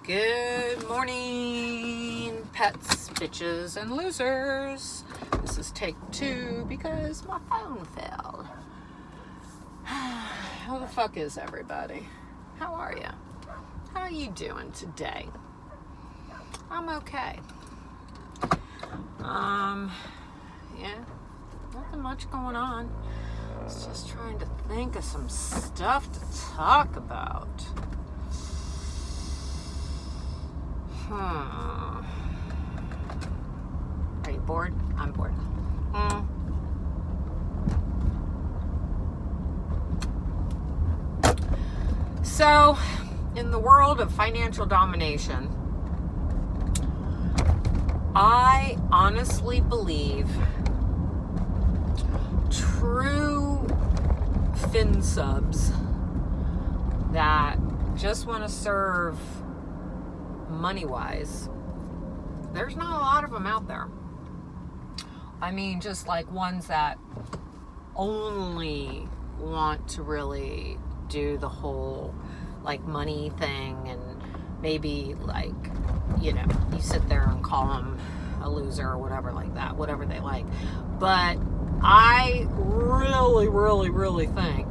Good morning, pets, bitches, and losers. This is take 2 because my phone fell. How the fuck is everybody? How are you? How are you doing today? I'm okay. Yeah, nothing much going on. I was just trying to think of some stuff to talk about. Are you bored? I'm bored. So, in the world of financial domination, I honestly believe true FinSubs that just want to serve money-wise, there's not a lot of them out there. I mean, just like ones that only want to really do the whole like money thing, and maybe like, you know, you sit there and call them a loser or whatever like that, whatever they like. But I really think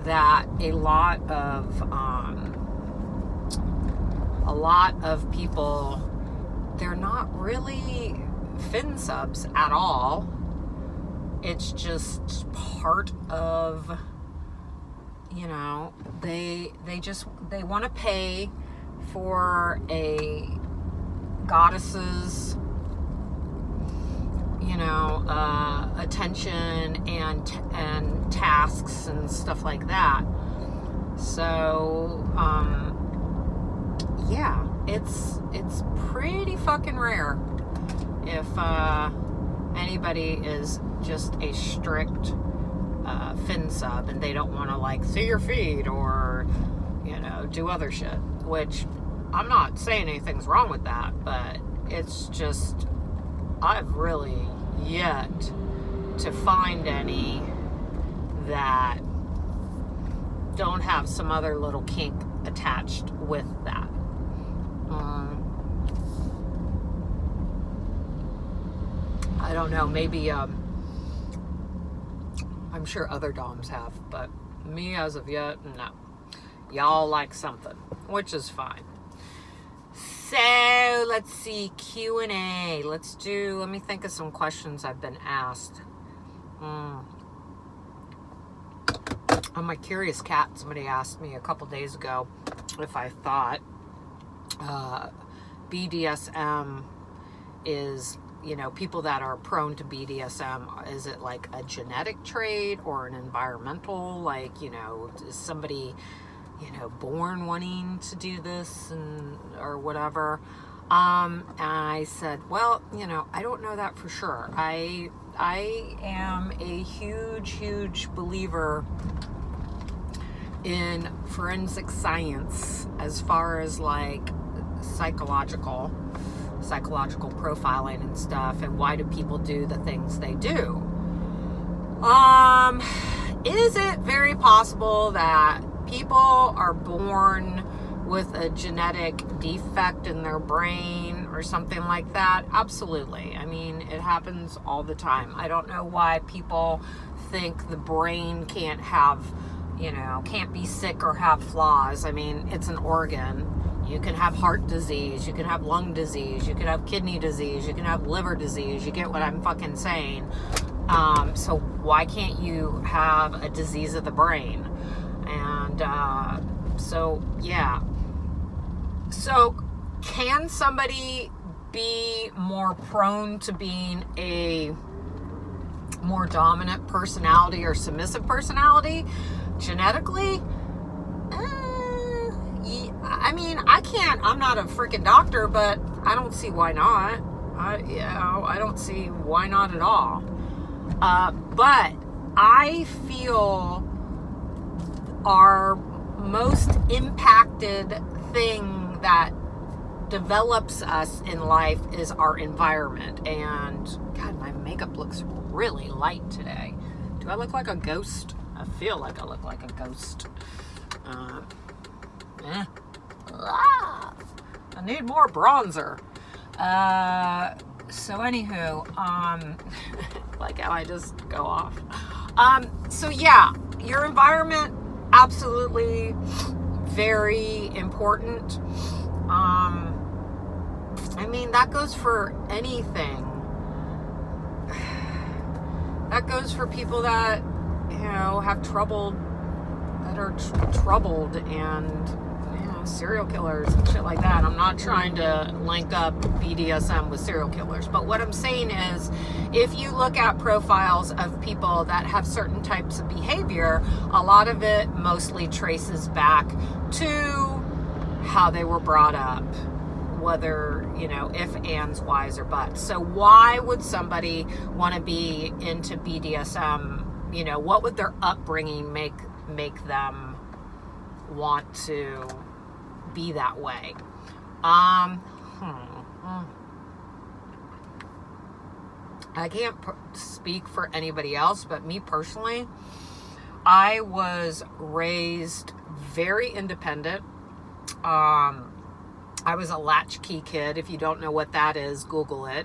that a lot of people, they're not really FinSubs at all. It's just part of, you know, they want to pay for a goddess's, you know, attention and tasks and stuff like that. So, yeah, it's pretty fucking rare if anybody is just a strict FinSub and they don't want to like see your feed or, you know, do other shit, which I'm not saying anything's wrong with that, but it's just I've really yet to find any that don't have some other little kink attached with that. I don't know, maybe I'm sure other DOMs have, but me as of yet, no. Y'all like something, which is fine. So, let's see, Q&A. Let me think of some questions I've been asked. On my Curious Cat, somebody asked me a couple days ago if I thought BDSM is, you know, people that are prone to BDSM, is it like a genetic trait or an environmental, like, you know, is somebody, you know, born wanting to do this and or whatever? And I said, well, you know, I don't know that for sure. I am a huge believer in forensic science as far as like psychological profiling and stuff, and why do people do the things they do. Is it very possible that people are born with a genetic defect in their brain or something like that? Absolutely. I mean, it happens all the time. I don't know why people think the brain can't have, you know, can't be sick or have flaws. I mean, it's an organ. You can have heart disease, you can have lung disease, you can have kidney disease, you can have liver disease. You get what I'm fucking saying. So why can't you have a disease of the brain? And so, yeah. So can somebody be more prone to being a more dominant personality or submissive personality genetically? I mean, I'm not a freaking doctor, but I don't see why not. I don't see why not at all. But I feel our most impacted thing that develops us in life is our environment. And God, my makeup looks really light today. Do I look like a ghost? I feel like I look like a ghost. need more bronzer. So anywho, like how I just go off. So yeah, your environment, absolutely very important. I mean, that goes for anything. That goes for people that, you know, have trouble, that are troubled, and, you know, serial killers and shit like that. I'm not trying to link up BDSM with serial killers, but what I'm saying is, if you look at profiles of people that have certain types of behavior, a lot of it mostly traces back to how they were brought up, whether, you know, if, ands, whys, or buts. So why would somebody want to be into BDSM? You know, what would their upbringing make them want to be that way? I can't speak for anybody else, but me personally, I was raised very independent. I was a latchkey kid. If you don't know what that is, Google it.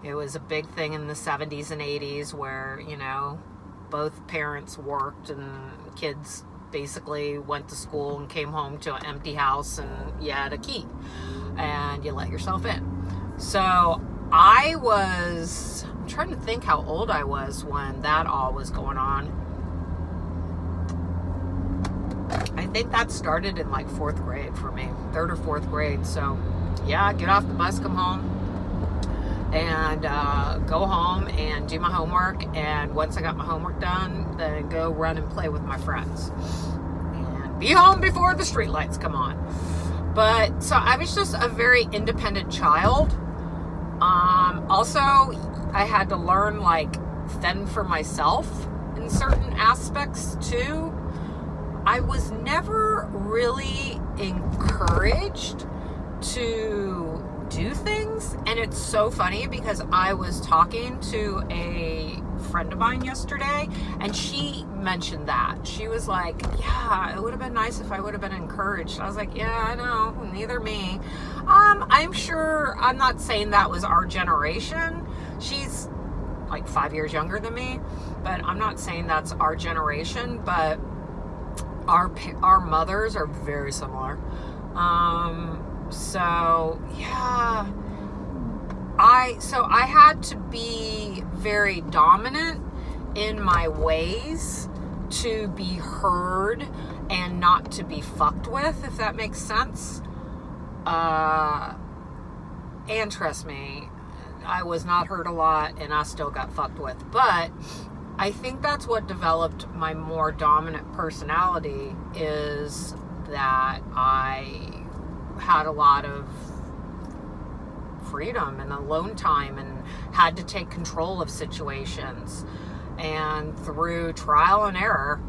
It was a big thing in the 70s and 80s where, you know, both parents worked and kids basically went to school and came home to an empty house, and you had a key and you let yourself in. So I'm trying to think how old I was when that all was going on. I think that started in like 4th grade for me, 3rd or 4th grade. So yeah, get off the bus, come home, and go home and do my homework. And once I got my homework done, then go run and play with my friends and be home before the streetlights come on. But so I was just a very independent child. Also, I had to learn, like, fend for myself in certain aspects too. I was never really encouraged to do things. And it's so funny because I was talking to a friend of mine yesterday, and she mentioned that. She was like, yeah, it would have been nice if I would have been encouraged. I was like, yeah, I know, neither me. I'm sure, I'm not saying that was our generation. She's like 5 years younger than me, but I'm not saying that's our generation, but our mothers are very similar. So yeah, I had to be very dominant in my ways to be heard and not to be fucked with, if that makes sense. And trust me, I was not hurt a lot and I still got fucked with, but I think that's what developed my more dominant personality, is that I had a lot of freedom and alone time and had to take control of situations. And through trial and error,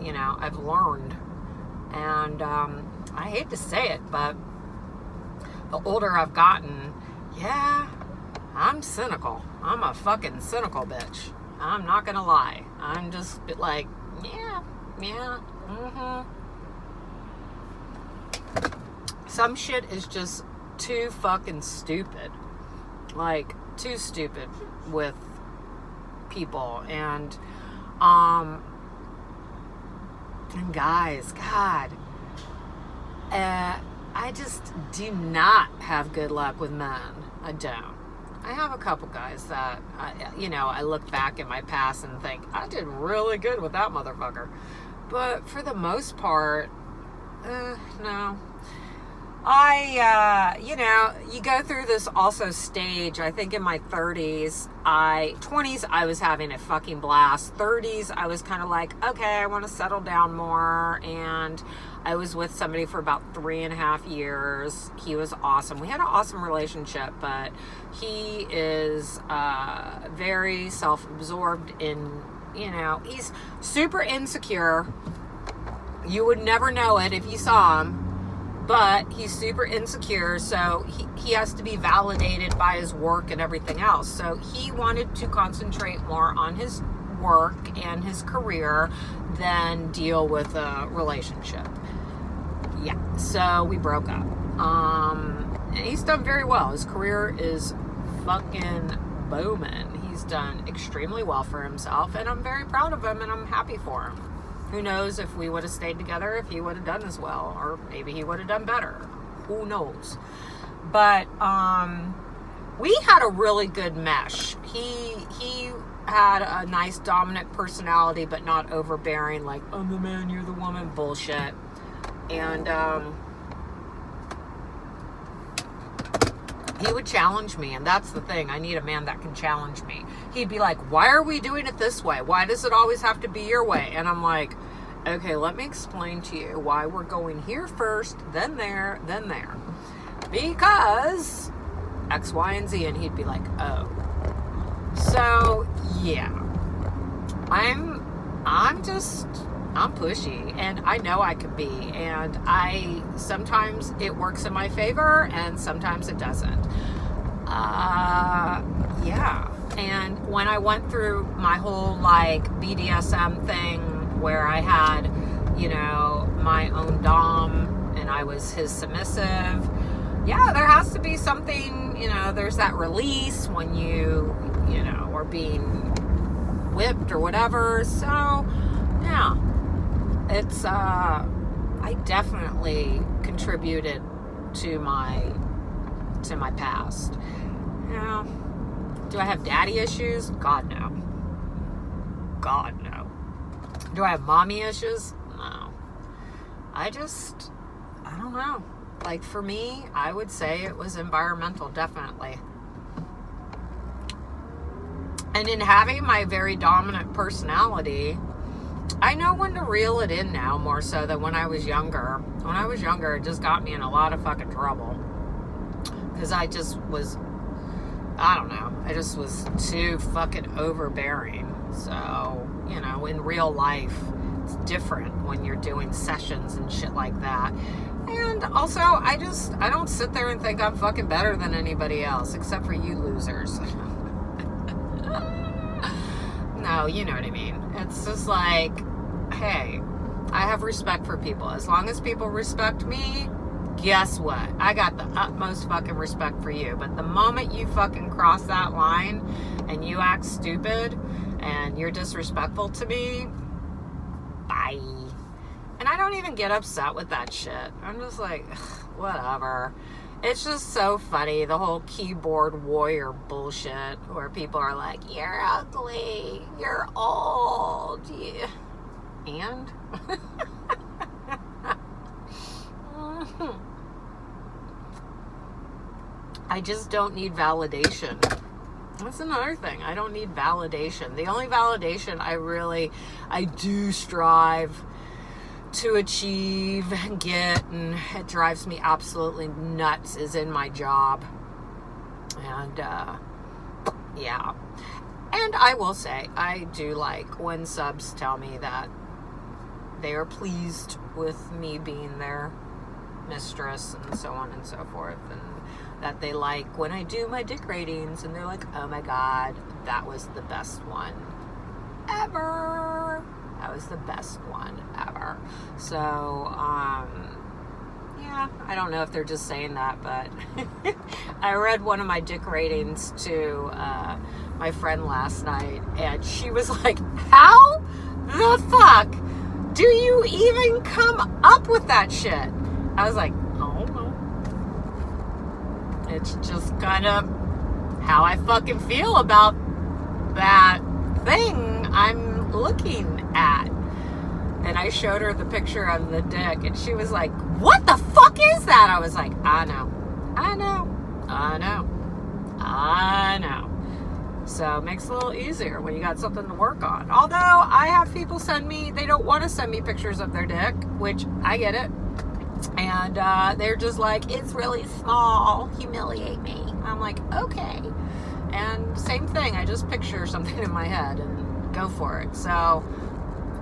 you know, I've learned. And I hate to say it, but the older I've gotten, yeah, I'm cynical. I'm a fucking cynical bitch. I'm not gonna lie. I'm just like, yeah, Some shit is just too fucking stupid. Like, too stupid with people. And guys, God, I just do not have good luck with men. I don't. I have a couple guys that, I look back at my past and think, I did really good with that motherfucker. But for the most part, no. You go through this also stage. I think in my 20s, I was having a fucking blast. 30s, I was kind of like, okay, I want to settle down more. And I was with somebody for about 3.5 years. He was awesome. We had an awesome relationship, but he is very self-absorbed in, he's super insecure. You would never know it if you saw him. But he's super insecure, so he has to be validated by his work and everything else. So he wanted to concentrate more on his work and his career than deal with a relationship. Yeah, so we broke up. he's done very well. His career is fucking booming. He's done extremely well for himself, and I'm very proud of him, and I'm happy for him. Who knows if we would have stayed together, if he would have done as well, or maybe he would have done better. Who knows? But we had a really good mesh. He had a nice dominant personality, but not overbearing, like, I'm the man, you're the woman bullshit. And he would challenge me, and that's the thing. I need a man that can challenge me. He'd be like, why are we doing it this way? Why does it always have to be your way? And I'm like, okay, let me explain to you why we're going here first, then there, then there. Because X, Y, and Z. And he'd be like, oh. So, yeah. I'm pushy, and I know I can be, and sometimes it works in my favor, and sometimes it doesn't. Yeah. And when I went through my whole, like, BDSM thing, where I had, you know, my own dom, and I was his submissive, yeah, there has to be something, you know, there's that release when you know, are being whipped or whatever. So, yeah. It's, I definitely contributed to my past. You know, do I have daddy issues? God, no. God, no. Do I have mommy issues? No. I don't know. Like, for me, I would say it was environmental, definitely. And in having my very dominant personality, I know when to reel it in now more so than when I was younger. When I was younger, it just got me in a lot of fucking trouble. Because I just was too fucking overbearing. So, you know, in real life, it's different when you're doing sessions and shit like that. And also, I don't sit there and think I'm fucking better than anybody else, except for you losers. No, you know what I mean. It's just like, hey, I have respect for people. As long as people respect me, guess what? I got the utmost fucking respect for you. But the moment you fucking cross that line and you act stupid and you're disrespectful to me, bye. And I don't even get upset with that shit. I'm just like, ugh, whatever. It's just so funny, the whole keyboard warrior bullshit, where people are like, you're ugly, you're old, yeah. And? I just don't need validation. That's another thing. I don't need validation. The only validation I do strive to achieve and get, and it drives me absolutely nuts, is in my job. And yeah. And I will say, I do like when subs tell me that they are pleased with me being their mistress and so on and so forth, and that they like when I do my dick ratings, and they're like, oh my god, that was the best one ever. That was the best one ever. So, yeah, I don't know if they're just saying that, but I read one of my dick ratings to my friend last night, and she was like, how the fuck do you even come up with that shit? I was like, I don't know. It's just kind of how I fucking feel about that thing I'm looking at. And I showed her the picture of the dick, and she was like, what the fuck is that? I was like, I know. So it makes it a little easier when you got something to work on. Although I have people they don't want to send me pictures of their dick, which I get it. And they're just like, it's really small, humiliate me. I'm like, okay. And same thing, I just picture something in my head and go for it. So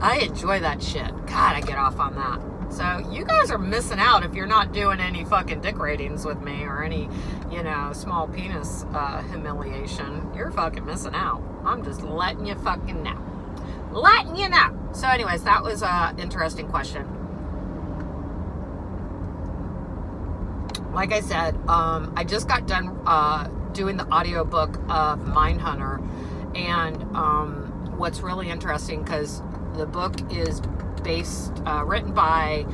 I enjoy that shit. God, I get off on that. So you guys are missing out if you're not doing any fucking dick ratings with me or any, small penis humiliation. You're fucking missing out. I'm just letting you fucking know. Letting you know. So anyways, that was an interesting question. like I said, I just got done doing the audiobook of Mindhunter, and what's really interesting, because the book is written by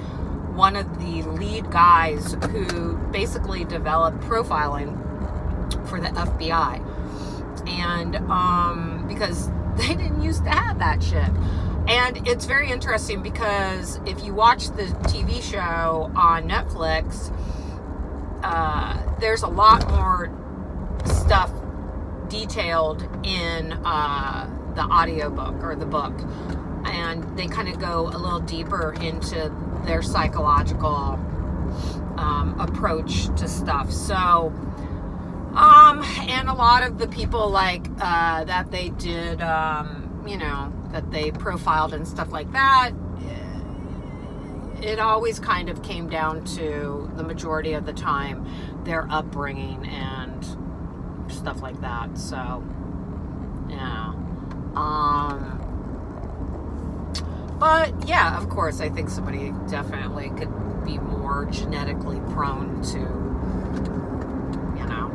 one of the lead guys who basically developed profiling for the FBI, and because they didn't used to have that shit. And it's very interesting because if you watch the TV show on Netflix, there's a lot more stuff detailed in the audiobook or the book, and they kind of go a little deeper into their psychological approach to stuff. So and a lot of the people that they did that they profiled and stuff like that, it always kind of came down to, the majority of the time, their upbringing and stuff like that. So, yeah. But, yeah, of course, I think somebody definitely could be more genetically prone to,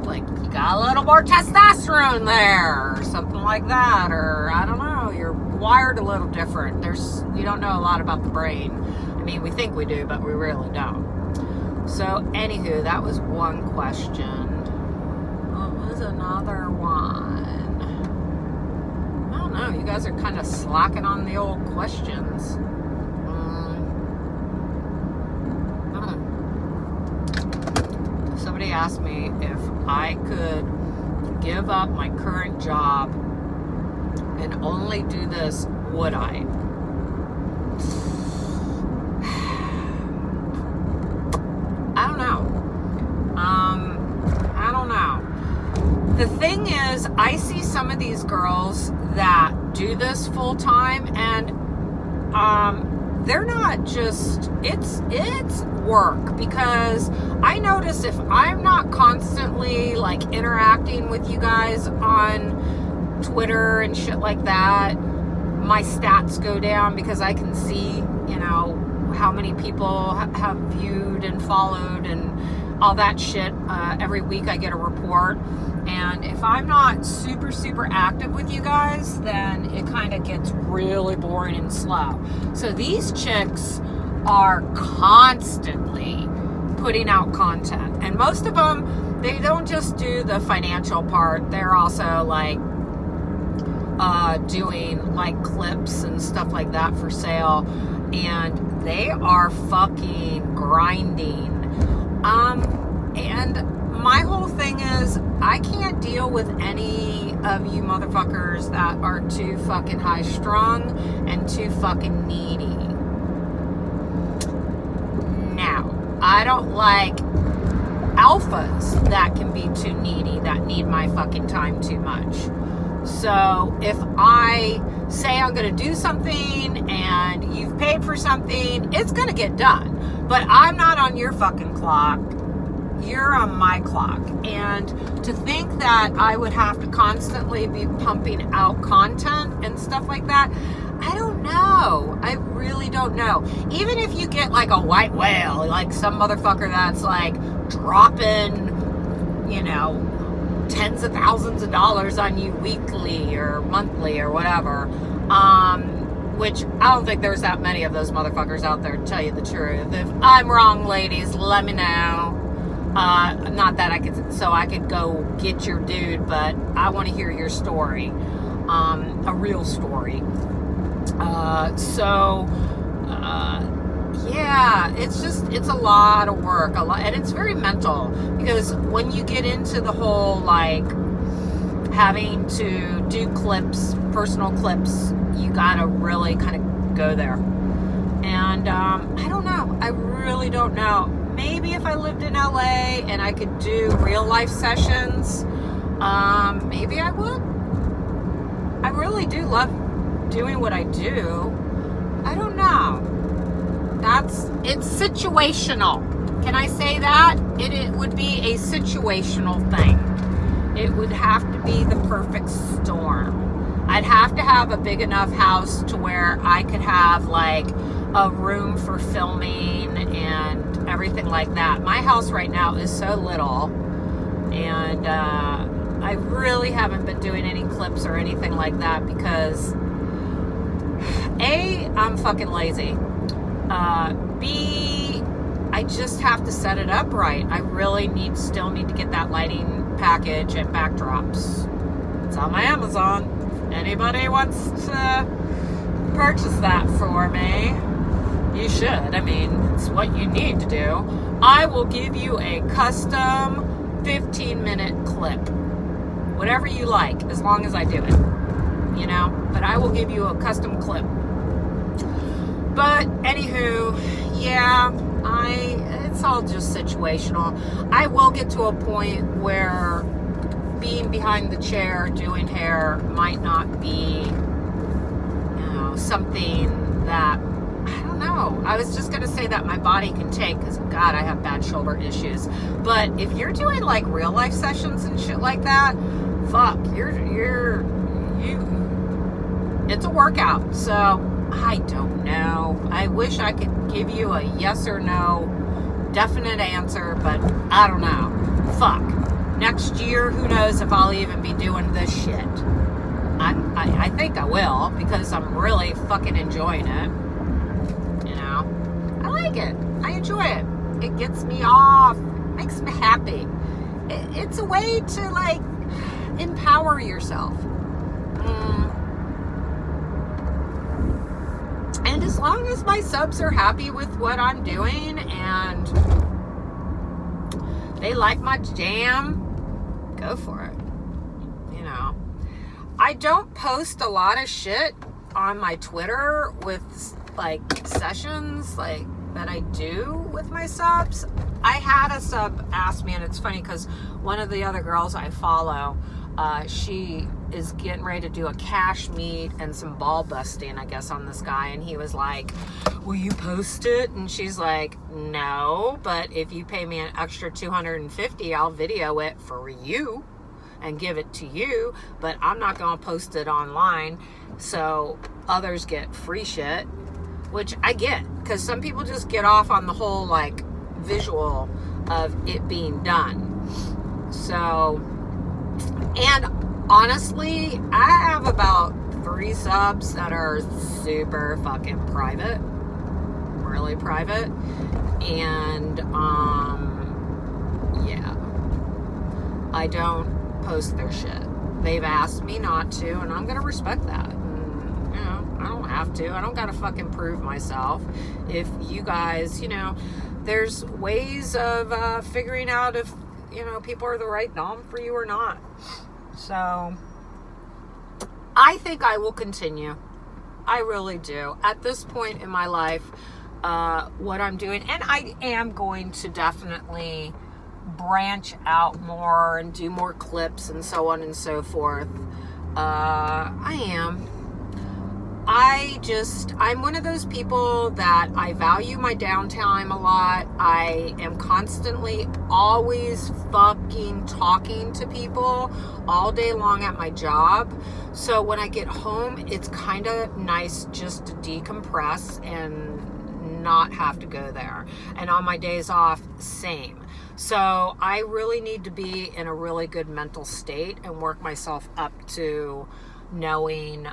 like, you got a little more testosterone there, or something like that, or, I don't know, you're wired a little different. We don't know a lot about the brain. I mean, we think we do, but we really don't. So, anywho, that was one question. What was another one? I don't know. You guys are kind of slacking on the old questions. I don't know. Somebody asked me if I could give up my current job and only do this, would I? I don't know. I don't know. The thing is, I see some of these girls that do this full time, and they're not just, it's work, because I notice if I'm not constantly like interacting with you guys on Twitter and shit like that, my stats go down, because I can see, how many people have viewed and followed and all that shit. Every week I get a report, and if I'm not super, super active with you guys, then it kind of gets really boring and slow. So these chicks are constantly putting out content, and most of them, they don't just do the financial part, they're also like doing like clips and stuff like that for sale, and they are fucking grinding. And my whole thing is, I can't deal with any of you motherfuckers that are too fucking high strung and too fucking needy. Now, I don't like alphas that can be too needy, that need my fucking time too much. So if I say I'm going to do something and you've paid for something, it's going to get done. But I'm not on your fucking clock. You're on my clock. And to think that I would have to constantly be pumping out content and stuff like that, I don't know. I really don't know. Even if you get like a white whale, like some motherfucker that's like dropping, tens of thousands of dollars on you weekly or monthly or whatever, which I don't think there's that many of those motherfuckers out there, to tell you the truth. If I'm wrong, ladies, let me know. Not that I could go get your dude, but I want to hear your story, a real story. Yeah, it's a lot of work, and it's very mental, because when you get into the whole, like, having to do clips, personal clips, you gotta really kind of go there. And, I don't know. I really don't know. Maybe if I lived in LA and I could do real life sessions, maybe I would. I really do love doing what I do. I don't know. It's situational. Can I say that? It would be a situational thing. It would have to be the perfect storm. I I'd have to have a big enough house to where I could have like a room for filming and everything like that. My house right now is so little, and I really haven't been doing any clips or anything like that because A, I'm fucking lazy. B, I just have to set it up right. I really still need to get that lighting package and backdrops. It's on my Amazon. If anybody wants to purchase that for me, you should. I mean, it's what you need to do. I will give you a custom 15-minute clip. Whatever you like, as long as I do it. You know? But I will give you a custom clip. But, anywho, yeah, it's all just situational. I will get to a point where being behind the chair doing hair might not be, something that, I don't know. I was just going to say that my body can take because, God, I have bad shoulder issues. But if you're doing, like, real life sessions and shit like that, fuck, it's a workout. So, I don't know. I wish I could give you a yes or no definite answer, but I don't know. Fuck. Next year, who knows if I'll even be doing this shit. I think I will, because I'm really fucking enjoying it. You know? I like it. I enjoy it. It gets me off. Makes me happy. It's a way to, like, empower yourself. And as long as my subs are happy with what I'm doing and they like my jam, go for it. You know, I don't post a lot of shit on my Twitter with like sessions like that I do with my subs. I had a sub ask me, and it's funny because one of the other girls I follow, she is getting ready to do a cash meet and some ball busting, I guess, on this guy. And he was like, will you post it? And she's like, no, but if you pay me an extra $250, I'll video it for you and give it to you. But I'm not going to post it online so others get free shit, which I get, because some people just get off on the whole, like, visual of it being done. So, and honestly, I have about 3 subs that are super fucking private, really private, and yeah, I don't post their shit. They've asked me not to, and I'm gonna respect that. And, you know, I don't have to. I don't gotta fucking prove myself. If you guys, you know, there's ways of figuring out if, you know, people are the right dom for you or not. So, I think I will continue. I really do. At this point in my life, what I'm doing, and I am going to definitely branch out more and do more clips and so on and so forth. I am. I'm one of those people that I value my downtime a lot. I am constantly always fucking talking to people all day long at my job. So when I get home, it's kind of nice just to decompress and not have to go there. And on my days off, same. So I really need to be in a really good mental state and work myself up to knowing,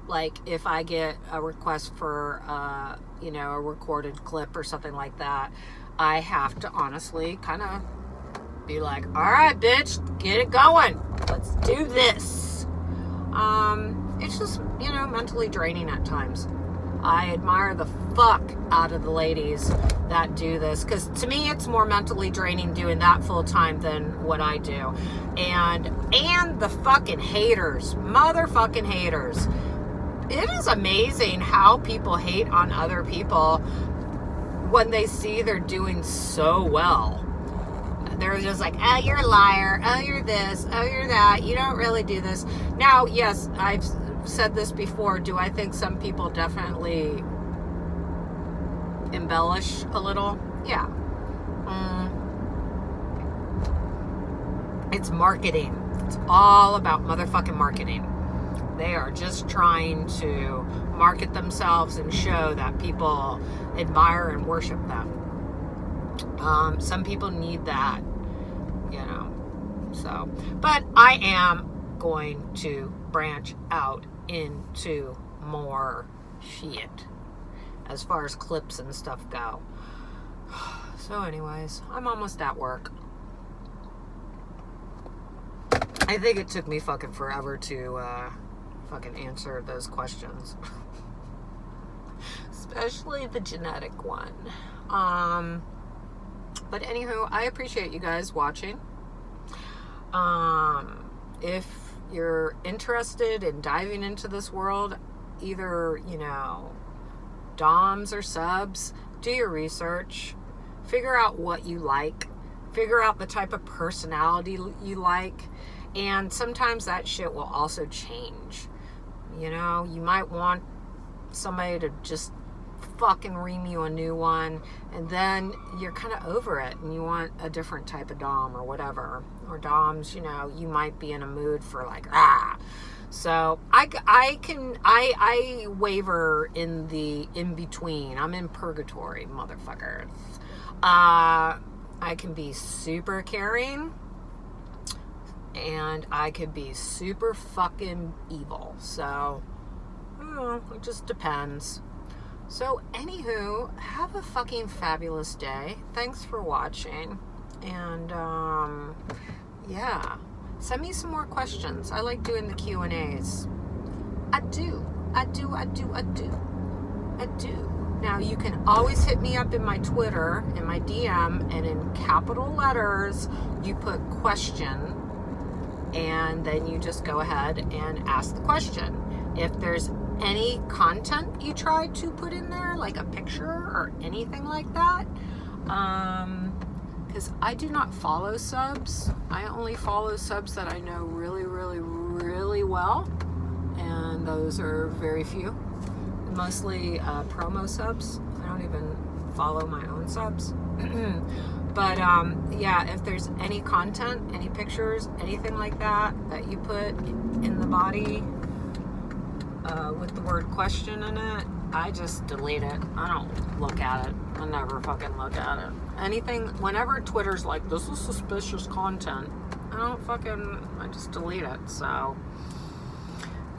like, if I get a request for, you know, a recorded clip or something like that, I have to honestly kind of be like, all right, bitch, get it going. Let's do this. It's just, you know, mentally draining at times. I admire the fuck out of the ladies that do this, because to me it's more mentally draining doing that full time than what I do. And the fucking haters, motherfucking haters. It is amazing how people hate on other people when they see they're doing so well. They're just like, oh, you're a liar. Oh, you're this. Oh, you're that. You don't really do this. Now, yes, I've said this before. Do I think some people definitely embellish a little? Yeah. It's marketing. It's all about motherfucking marketing. They are just trying to market themselves and show that people admire and worship them. Some people need that, you know. So, but I am going to branch out into more shit as far as clips and stuff go. So anyways, I'm almost at work. I think it took me fucking forever to fucking answer those questions. Especially the genetic one. But anywho, I appreciate you guys watching. If you're interested in diving into this world, either, you know, DOMs or subs, do your research. Figure out what you like. Figure out the type of personality you like. And sometimes that shit will also change. You know, you might want somebody to just fucking ream you a new one, and then you're kind of over it and you want a different type of dom or whatever. Or doms, you know, you might be in a mood for like, So I waver in the in-between. I'm in purgatory, motherfuckers. I can be super caring, and I could be super fucking evil. So, I don't know, it just depends. So, anywho, have a fucking fabulous day. Thanks for watching. And, yeah. Send me some more questions. I like doing the Q&As. I do. Now, you can always hit me up in my Twitter, in my DM, and in capital letters, you put question, and then you just go ahead and ask the question. If there's any content you try to put in there, like a picture or anything like that, because I do not follow subs. I only follow subs that I know really, really, really well, and those are very few. Mostly promo subs. I don't even follow my own subs. But yeah, if there's any content, any pictures, anything like that you put in the body with the word question in it, I just delete it. I don't look at it. I never fucking look at it. Anything, whenever Twitter's like, this is suspicious content, I just delete it. So,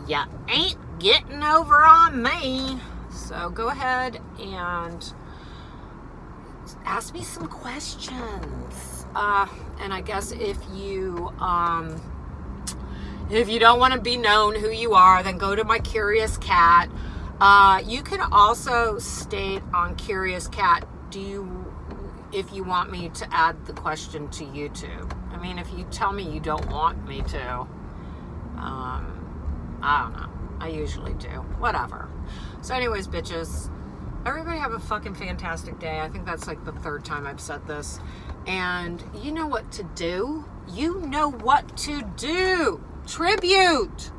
yeah, ain't getting over on me. So go ahead and ask me some questions. And I guess if you don't want to be known who you are, then go to my Curious Cat. You can also state on Curious Cat, if you want me to add the question to YouTube. I mean, if you tell me you don't want me to, I don't know. I usually do. Whatever. So anyways, bitches, everybody have a fucking fantastic day. I think that's like the third time I've said this. And you know what to do. You know what to do. Tribute.